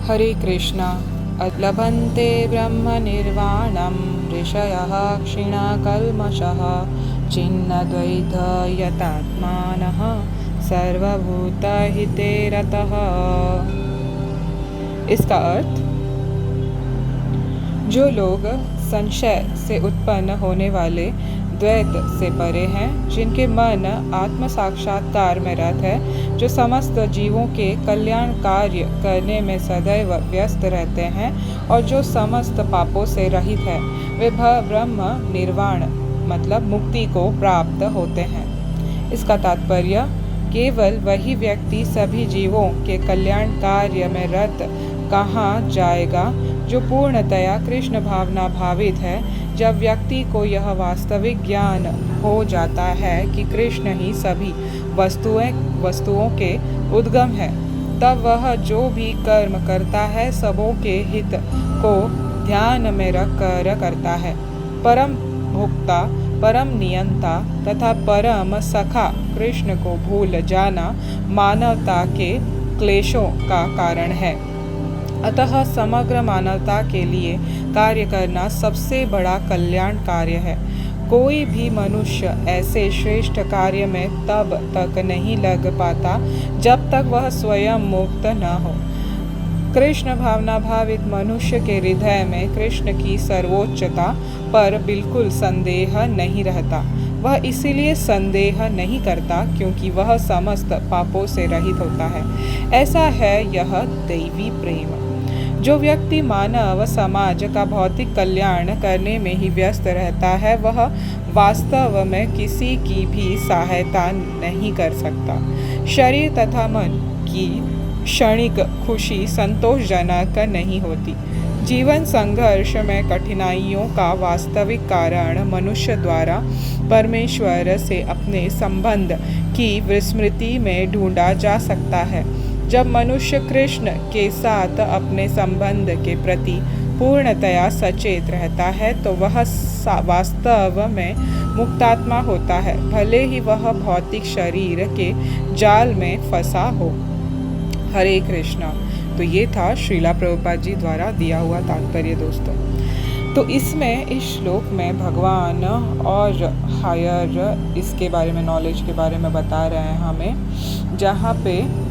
हरे कृष्णा। लभन्ते ब्रह्मनिर्वाणं ऋषयः क्षीणकल्मषः छिन्नद्वैधयतात्मानः सर्वभूतहिते रतः। इसका अर्थ, जो लोग संशय से उत्पन्न होने वाले द्वैत से परे हैं, जिनके मन आत्म साक्षात्कार में रत है, जो समस्त जीवों के कल्याण कार्य करने में सदैव व्यस्त रहते हैं और जो समस्त पापों से रहित है, वे ब्रह्म निर्वाण मतलब मुक्ति को प्राप्त होते हैं। इसका तात्पर्य, केवल वही व्यक्ति सभी जीवों के कल्याण कार्य में रत कहाँ जाएगा जो पूर्णतया कृष्ण भावना भावित है। जब व्यक्ति को यह वास्तविक ज्ञान हो जाता है कि कृष्ण ही सभी वस्तुओं के उद्गम है, तब वह जो भी कर्म करता है सबों के हित को ध्यान में रखकर करता है। परम भोक्ता, परम नियंता तथा परम सखा कृष्ण को भूल जाना मानवता के क्लेशों का कारण है। अतः समग्र मानवता के लिए कार्य करना सबसे बड़ा कल्याण कार्य है। कोई भी मनुष्य ऐसे श्रेष्ठ कार्य में तब तक नहीं लग पाता जब तक वह स्वयं मुक्त न हो। कृष्ण भावना भावित मनुष्य के हृदय में कृष्ण की सर्वोच्चता पर बिल्कुल संदेह नहीं रहता। वह इसीलिए संदेह नहीं करता क्योंकि वह समस्त पापों से रहित होता है। ऐसा है यह दैवी प्रेम। जो व्यक्ति मानव समाज का भौतिक कल्याण करने में ही व्यस्त रहता है, वह वास्तव में किसी की भी सहायता नहीं कर सकता। शरीर तथा मन की क्षणिक खुशी संतोषजनक नहीं होती। जीवन संघर्ष में कठिनाइयों का वास्तविक कारण मनुष्य द्वारा परमेश्वर से अपने संबंध की विस्मृति में ढूंढा जा सकता है। जब मनुष्य कृष्ण के साथ अपने संबंध के प्रति पूर्णतया सचेत रहता है तो वह वास्तव में मुक्तात्मा होता है, भले ही वह भौतिक शरीर के जाल में फंसा हो। हरे कृष्णा। तो ये था श्रीला प्रभुपाद जी द्वारा दिया हुआ तात्पर्य दोस्तों। तो इसमें इस श्लोक में भगवान और हायर इसके बारे में, नॉलेज के बारे में बता रहे हैं हमें, जहाँ पे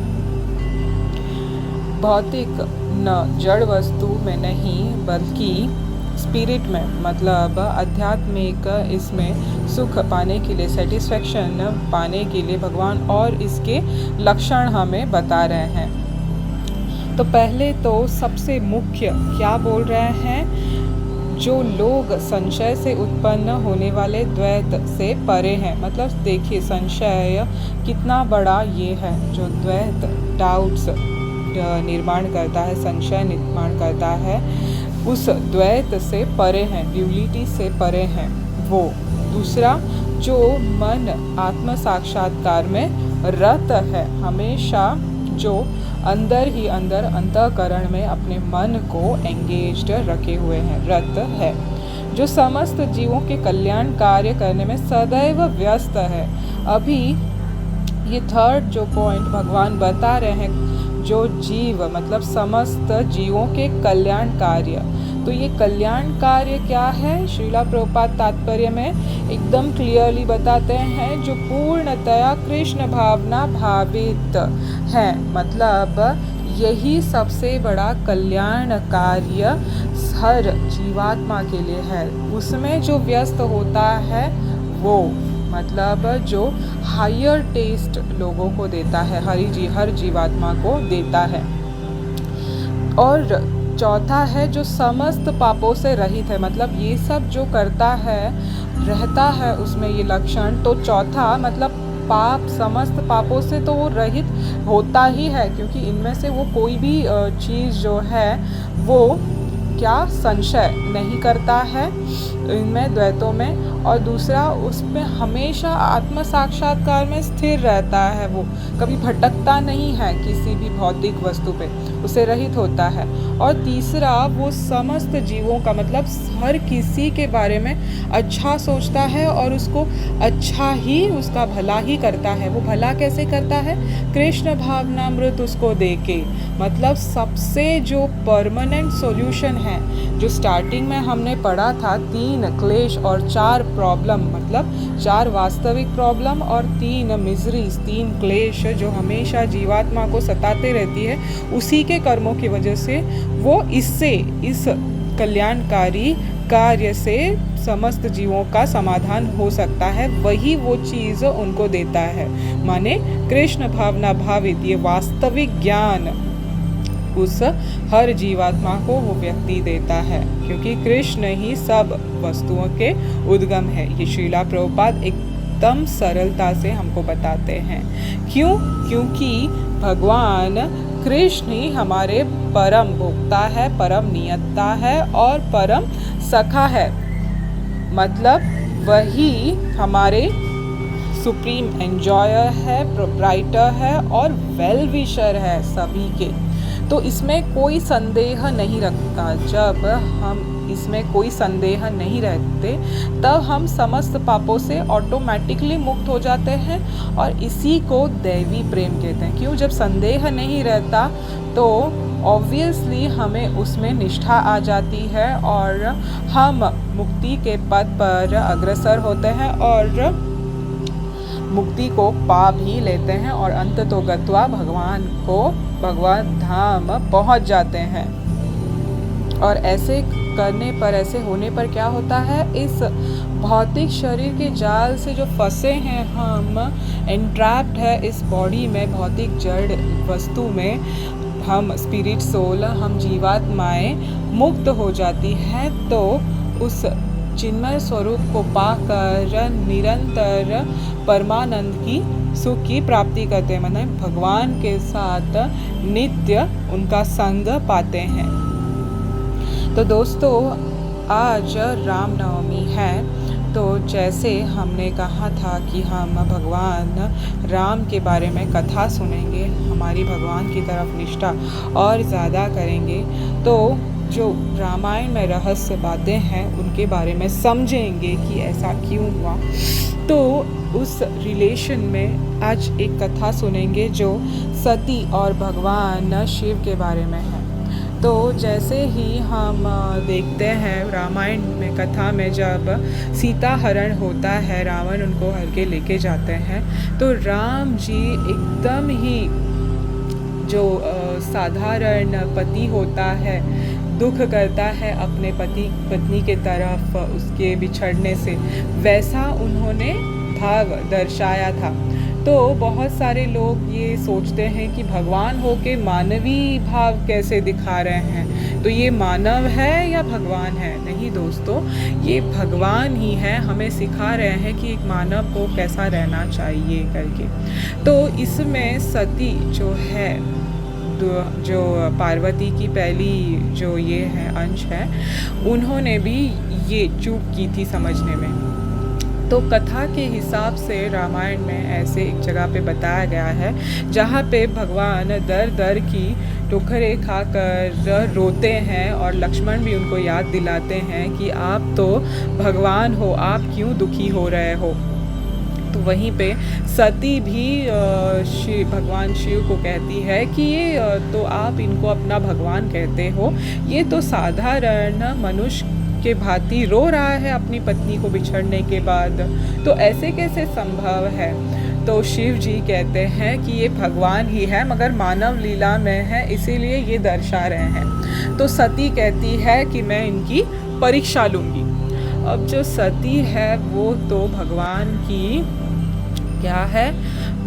भौतिक न जड़ वस्तु में नहीं बल्कि स्पिरिट में, मतलब आध्यात्मिक इसमें सुख पाने के लिए, सेटिस्फैक्शन पाने के लिए भगवान और इसके लक्षण हमें बता रहे हैं। तो पहले तो सबसे मुख्य क्या बोल रहे हैं, जो लोग संशय से उत्पन्न होने वाले द्वैत से परे हैं। मतलब देखिए संशय कितना बड़ा ये है, जो द्वैत डाउट्स निर्माण करता है, संशय निर्माण करता है, उस द्वैत से परे हैं, ड्यूलिटी से परे हैं वो। दूसरा, जो मन आत्म साक्षात्कार में रत है, हमेशा जो अंदर ही अंदर अंतःकरण में अपने मन को एंगेज्ड रखे हुए हैं, रत है, जो समस्त जीवों के कल्याण कार्य करने में सदैव व्यस्त है। अभी ये थर्ड जो पॉइंट भगवान बता रहे हैं, जो जीव मतलब समस्त जीवों के कल्याण कार्य। तो ये कल्याण कार्य क्या है, श्रीला प्रभुपाद तात्पर्य में एकदम क्लियरली बताते हैं, जो पूर्णतया कृष्ण भावना भावित है। मतलब यही सबसे बड़ा कल्याण कार्य हर जीवात्मा के लिए है। उसमें जो व्यस्त होता है वो, मतलब जो हायर टेस्ट लोगों को देता है, हर जीवात्मा को देता है। और चौथा है जो समस्त पापों से रहित है, मतलब ये सब जो करता है रहता है उसमें ये लक्षण। तो चौथा मतलब पाप, समस्त पापों से तो वो रहित होता ही है, क्योंकि इनमें से वो कोई भी चीज़ जो है वो क्या संशय नहीं करता है। इनमें द्वैतों में, और दूसरा उसमें हमेशा आत्म साक्षात्कार में स्थिर रहता है। वो कभी भटकता नहीं है किसी भी भौतिक वस्तु पे, उसे रहित होता है। और तीसरा, वो समस्त जीवों का मतलब हर किसी के बारे में अच्छा सोचता है और उसको अच्छा ही, उसका भला ही करता है। वो भला कैसे करता है? कृष्ण भावनामृत उसको देके, मतलब सबसे जो परमानेंट सॉल्यूशन है, जो स्टार्टिंग में हमने पढ़ा था, 3 क्लेश और 4 प्रॉब्लम, मतलब 4 वास्तविक प्रॉब्लम और 3 मिजरीज, 3 क्लेश जो हमेशा जीवात्मा को सताते रहती है, उसी के कर्मों की वजह से वो इस कल्याणकारी कार्य से समस्त जीवों का समाधान हो सकता है। वही वो चीज़ उनको देता है, माने कृष्ण भावना भावित ये वास्तविक ज्ञान उस हर जीवात्मा को वो व्यक्ति देता है, क्योंकि कृष्ण ही सब वस्तुओं के उद्गम है। ये श्रीला प्रभुपाद एकदम सरलता से हमको बताते हैं। क्यों? क्योंकि भगवान कृष्ण ही हमारे परम भोक्ता है, परम नियंता है और परम सखा है। मतलब वही हमारे सुप्रीम एंजॉयर है, प्रोप्राइटर है और वेल विशर है सभी के। तो इसमें कोई संदेह नहीं रखता। जब हम इसमें कोई संदेह नहीं रहते, तब हम समस्त पापों से ऑटोमेटिकली मुक्त हो जाते हैं, और इसी को दैवी प्रेम कहते हैं। क्यों? जब संदेह नहीं रहता तो ऑब्वियसली हमें उसमें निष्ठा आ जाती है और हम मुक्ति के पथ पर अग्रसर होते हैं और मुक्ति को पा भी लेते हैं, और अंत तो गत्वा भगवान धाम पहुंच जाते हैं। और ऐसे करने पर, ऐसे होने पर क्या होता है? इस भौतिक शरीर के जाल से जो फंसे हैं हम, एंट्रैप्ड है इस बॉडी में, भौतिक जड़ वस्तु में, हम स्पिरिट सोल, हम जीवात्माएं मुक्त हो जाती हैं। तो उस चिन्मय स्वरूप को पाकर निरंतर परमानंद की सुख की प्राप्ति करते हैं, मतलब भगवान के साथ नित्य उनका संग पाते हैं। तो दोस्तों, आज रामनवमी है, तो जैसे हमने कहा था कि हम भगवान राम के बारे में कथा सुनेंगे, हमारी भगवान की तरफ निष्ठा और ज़्यादा करेंगे, तो जो रामायण में रहस्य बातें हैं उनके बारे में समझेंगे कि ऐसा क्यों हुआ। तो उस रिलेशन में आज एक कथा सुनेंगे जो सती और भगवान शिव के बारे में है। तो जैसे ही हम देखते हैं रामायण में कथा में, जब सीता हरण होता है, रावण उनको हर के लेके जाते हैं, तो राम जी एकदम ही जो साधारण पति होता है, दुख करता है अपने पत्नी के तरफ उसके बिछड़ने से, वैसा उन्होंने भाव दर्शाया था। तो बहुत सारे लोग ये सोचते हैं कि भगवान होके मानवीय भाव कैसे दिखा रहे हैं, तो ये मानव है या भगवान है? नहीं दोस्तों, ये भगवान ही है, हमें सिखा रहे हैं कि एक मानव को कैसा रहना चाहिए करके। तो इसमें सती जो है, जो पार्वती की पहली जो ये है अंश है, उन्होंने भी ये चूक की थी समझने में। तो कथा के हिसाब से रामायण में ऐसे एक जगह पे बताया गया है जहाँ पे भगवान दर दर की ठोकरें खाकर रोते हैं, और लक्ष्मण भी उनको याद दिलाते हैं कि आप तो भगवान हो, आप क्यों दुखी हो रहे हो। तो वहीं पे सती भी भगवान शिव को कहती है कि ये तो आप इनको अपना भगवान कहते हो, ये तो साधारण मनुष्य के भांति रो रहा है अपनी पत्नी को बिछड़ने के बाद, तो ऐसे कैसे संभव है। तो शिव जी कहते हैं कि ये भगवान ही है, मगर मानव लीला में है, इसीलिए ये दर्शा रहे हैं। तो सती कहती है कि मैं इनकी परीक्षा लूँगी। अब जो सती है वो तो भगवान की क्या है?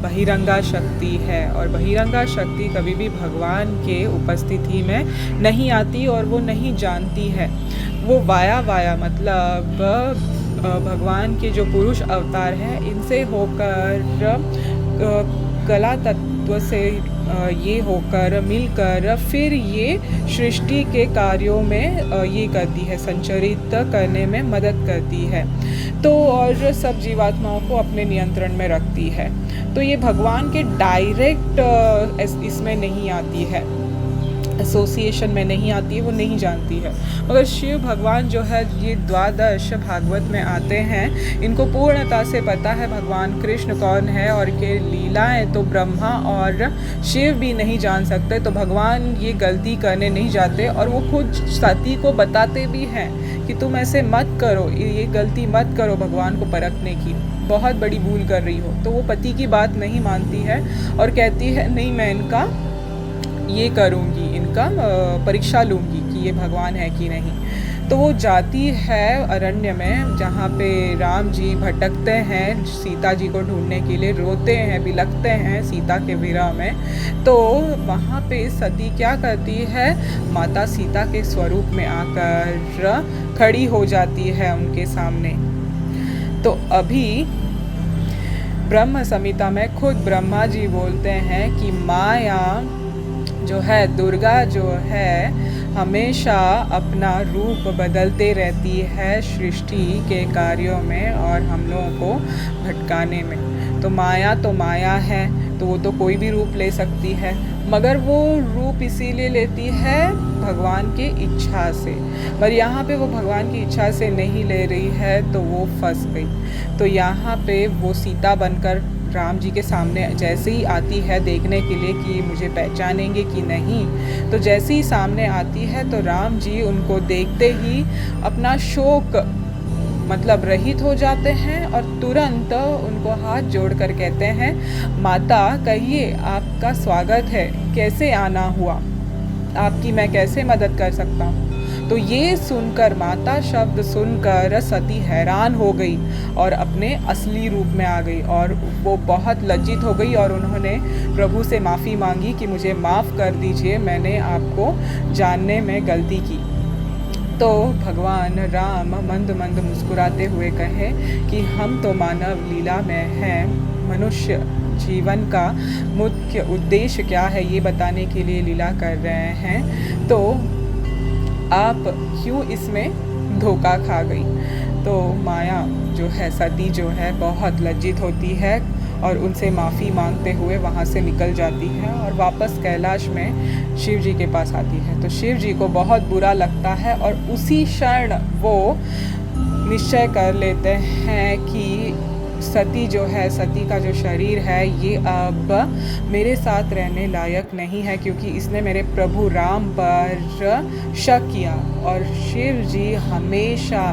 बहिरंगा शक्ति है, और बहिरंगा शक्ति कभी भी भगवान के उपस्थिति में नहीं आती और वो नहीं जानती है। वो वाया मतलब भगवान के जो पुरुष अवतार हैं, इनसे होकर कला तत्व तत्व से ये होकर मिलकर फिर ये सृष्टि के कार्यों में ये करती है, संचरित करने में मदद करती है। तो और सब जीवात्माओं को अपने नियंत्रण में रखती है। तो ये भगवान के डायरेक्ट इसमें नहीं आती है, एसोसिएशन में नहीं आती है, वो नहीं जानती है। मगर शिव भगवान जो है ये द्वादश भागवत में आते हैं, इनको पूर्णता से पता है भगवान कृष्ण कौन है और के लीलाएं तो ब्रह्मा और शिव भी नहीं जान सकते। तो भगवान ये गलती करने नहीं जाते और वो खुद सती को बताते भी हैं कि तुम ऐसे मत करो, ये गलती मत करो भगवान को परखने की, बहुत बड़ी भूल कर रही हो। तो वो पति की बात नहीं मानती है और कहती है नहीं, मैं इनका ये करूँगी, इनका परीक्षा लूँगी कि ये भगवान है कि नहीं। तो वो जाती है अरण्य में जहाँ पे राम जी भटकते हैं सीता जी को ढूंढने के लिए, रोते हैं, बिलखते हैं सीता के विरह में। तो वहाँ पे सती क्या करती है, माता सीता के स्वरूप में आकर खड़ी हो जाती है उनके सामने। तो अभी ब्रह्म संहिता में खुद ब्रह्मा जी बोलते हैं कि माया जो है, दुर्गा जो है, हमेशा अपना रूप बदलते रहती है सृष्टि के कार्यों में और हम लोगों को भटकाने में। तो माया है, तो वो तो कोई भी रूप ले सकती है, मगर वो रूप इसीलिए लेती है भगवान की इच्छा से। पर यहाँ पे वो भगवान की इच्छा से नहीं ले रही है, तो वो फंस गई। तो यहाँ पे वो सीता बनकर राम जी के सामने जैसे ही आती है देखने के लिए कि मुझे पहचानेंगे कि नहीं, तो जैसे ही सामने आती है तो राम जी उनको देखते ही अपना शोक मतलब रहित हो जाते हैं और तुरंत उनको हाथ जोड़कर कहते हैं, माता कहिए आपका स्वागत है, कैसे आना हुआ, आपकी मैं कैसे मदद कर सकता हूँ। तो ये सुनकर, माता शब्द सुनकर सती हैरान हो गई और अपने असली रूप में आ गई और वो बहुत लज्जित हो गई और उन्होंने प्रभु से माफ़ी मांगी कि मुझे माफ़ कर दीजिए, मैंने आपको जानने में गलती की। तो भगवान राम मंद मंद मुस्कुराते हुए कहे कि हम तो मानव लीला में हैं, मनुष्य जीवन का मुख्य उद्देश्य क्या है ये बताने के लिए लीला कर रहे हैं, तो आप क्यों इसमें धोखा खा गई। तो माया जो है, सती जो है, बहुत लज्जित होती है और उनसे माफ़ी मांगते हुए वहाँ से निकल जाती है और वापस कैलाश में शिव जी के पास आती है। तो शिव जी को बहुत बुरा लगता है और उसी क्षण वो निश्चय कर लेते हैं कि सती जो है, सती का जो शरीर है, ये अब मेरे साथ रहने लायक नहीं है, क्योंकि इसने मेरे प्रभु राम पर शक किया। और शिव जी हमेशा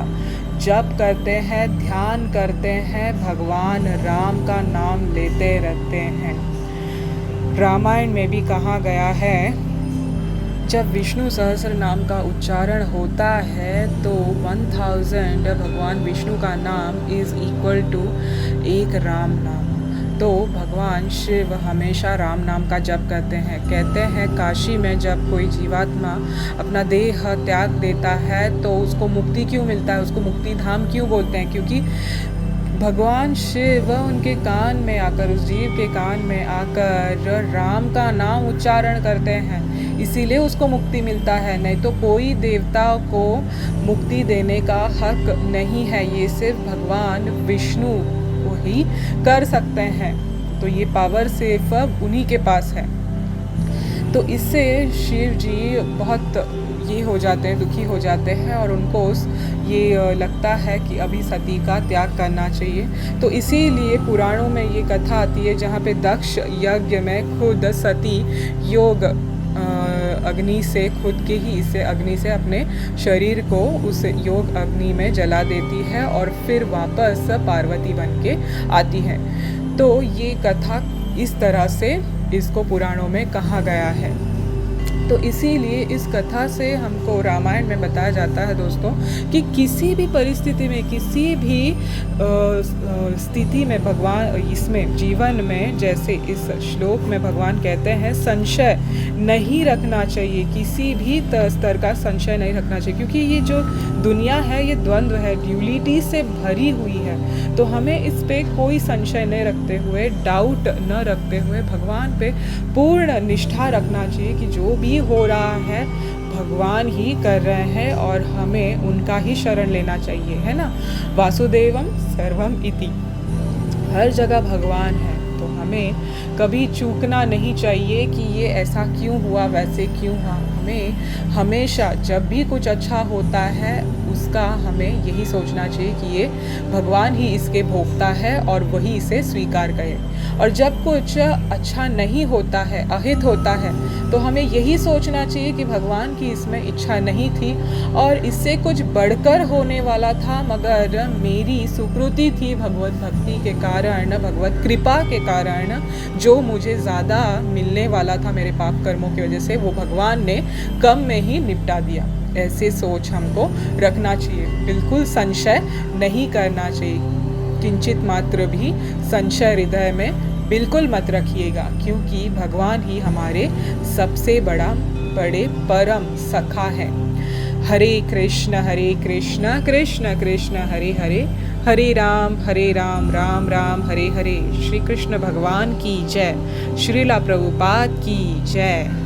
जप करते हैं, ध्यान करते हैं, भगवान राम का नाम लेते रहते हैं। रामायण में भी कहा गया है, जब विष्णु सहस्र नाम का उच्चारण होता है तो 1000 भगवान विष्णु का नाम इज़ इक्वल टू एक राम नाम। तो भगवान शिव हमेशा राम नाम का जप करते हैं। कहते हैं काशी में जब कोई जीवात्मा अपना देह त्याग देता है तो उसको मुक्ति क्यों मिलता है, उसको मुक्ति धाम क्यों बोलते हैं, क्योंकि भगवान शिव उनके कान में आकर, उस जीव के कान में आकर राम का नाम उच्चारण करते हैं, इसीलिए उसको मुक्ति मिलता है। नहीं तो कोई देवता को मुक्ति देने का हक नहीं है, ये सिर्फ भगवान विष्णु को ही कर सकते हैं। तो ये पावर सिर्फ उन्हीं के पास है। तो इससे शिव जी बहुत ये हो जाते हैं, दुखी हो जाते हैं और उनको ये लगता है कि अभी सती का त्याग करना चाहिए। तो इसीलिए पुराणों में ये कथा आती है जहाँ पे दक्ष यज्ञ में खुद सती योग अग्नि से, खुद के ही इससे अग्नि से अपने शरीर को उस योग अग्नि में जला देती है और फिर वापस पार्वती बन के आती है। तो ये कथा इस तरह से इसको पुराणों में कहा गया है। तो इसीलिए इस कथा से हमको रामायण में बताया जाता है दोस्तों कि किसी भी परिस्थिति में, किसी भी स्थिति में भगवान, इसमें जीवन में, जैसे इस श्लोक में भगवान कहते हैं संशय नहीं रखना चाहिए, किसी भी स्तर का संशय नहीं रखना चाहिए, क्योंकि ये जो दुनिया है ये द्वंद्व है, ड्यूलिटी से भरी हुई है। तो हमें इस पे कोई संशय न रखते हुए, डाउट न रखते हुए भगवान पे पूर्ण निष्ठा रखना चाहिए कि जो भी हो रहा है भगवान ही कर रहे हैं और हमें उनका ही शरण लेना चाहिए, है ना। वासुदेवम सर्वम इति, हर जगह भगवान है, तो हमें कभी चूकना नहीं चाहिए कि ये ऐसा क्यों हुआ, वैसे क्यों हुआ। हमें हमेशा जब भी कुछ अच्छा होता है उसका हमें यही सोचना चाहिए कि ये भगवान ही इसके भोक्ता है और वही इसे स्वीकार करे। और जब कुछ अच्छा नहीं होता है, अहित होता है, तो हमें यही सोचना चाहिए कि भगवान की इसमें इच्छा नहीं थी और इससे कुछ बढ़कर होने वाला था, मगर मेरी सुकृति थी भगवत भक्ति के कारण, भगवत कृपा के कारण, जो मुझे ज़्यादा मिलने वाला था मेरे पाप कर्मों की वजह से, वो भगवान ने कम में ही निपटा दिया। ऐसे सोच हमको रखना चाहिए, बिल्कुल संशय नहीं करना चाहिए। किंचित मात्र भी संशय हृदय में बिल्कुल मत रखिएगा, क्योंकि भगवान ही हमारे सबसे बड़े परम सखा है। हरे कृष्ण कृष्ण कृष्ण हरे हरे, हरे राम राम राम हरे हरे। श्री कृष्ण भगवान की जय, श्रीला प्रभुपाद की जय।